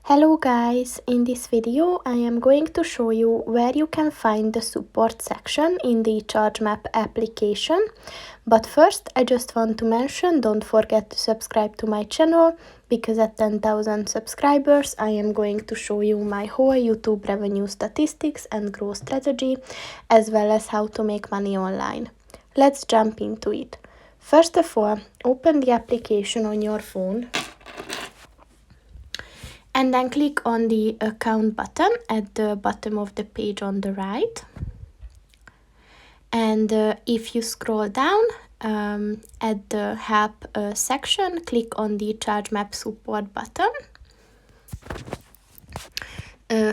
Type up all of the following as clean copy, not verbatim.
Hello guys, in this video I am going to show you where you can find the support section in the Chargemap application. But first I just want to mention, don't forget to subscribe to my channel, because at 10,000 subscribers I am going to show you my whole YouTube revenue statistics and growth strategy, as well as how to make money online. Let's jump into it. First of all, open the application on your phone and then click on the account button at the bottom of the page on the right. And if you scroll down at the help section, click on the Chargemap support button.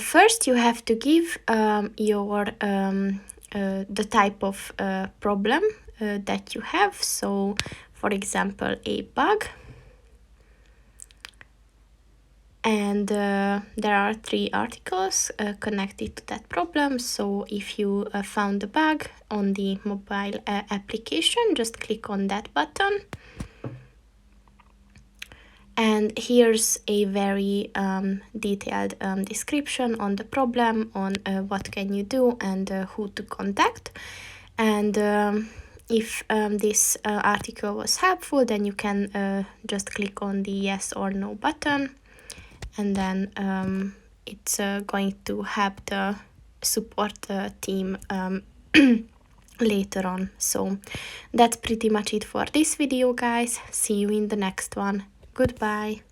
First you have to give the type of problem that you have. So for example, a bug. And there are 3 articles connected to that problem. So if you found a bug on the mobile application, just click on that button. And here's a very detailed description on the problem, on what can you do and who to contact. And if this article was helpful, then you can just click on the yes or no button. And then it's going to help the support team later on. So that's pretty much it for this video, guys. See you in the next one. Goodbye.